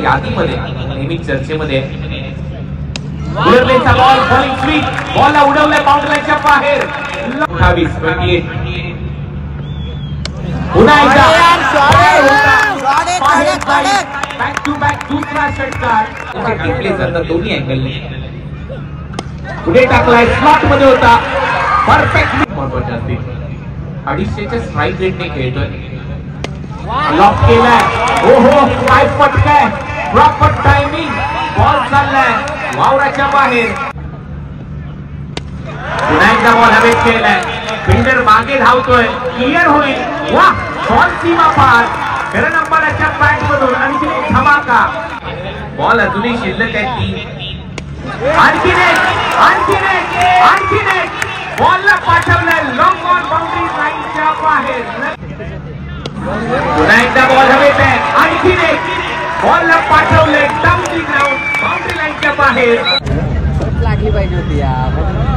यादीमध्ये नेहमी चर्चेमध्ये उडवलेचा बॉल बॉलिंग स्वीप बॉलला उडवले बाउंड्रीच्या बाहेर 28-28 पुन्हा एकदा बॅक टू बॅक दुसरा षटकार टिपले जातात दोन्ही अँगलने पुढे टाकलाय स्लॉट मध्ये होता परफेक्ट महत्वाचे असते 250च्या स्ट्राईक रेटने खेळतोय लॉक केलाय ओहो काय फटकाय प्रॉपर टायमिंग बॉल चाललाय वावराच्या बाहेर पुन्हा एकदा बॉल हवेत केलाय फिल्डर मागे धावतोय क्लिअर होईल वा बॉल सीमा पार खरं नंबरच्या बॅट मधून आणखी एक धमाका बॉल अजूनही शिल्लक आहे ती आणखीन एक बॉलला पाठवलंय लॉंग ऑन बाउंड्री लाईनच्या बाहेर पुन्हा एकदा बॉल हवेत आहे आणखीन एक बॉलला पाठवलंय डाऊन दी ग्राउंड बाउंड्री लाईनच्या बाहेर लागली पाहिजे होती यार.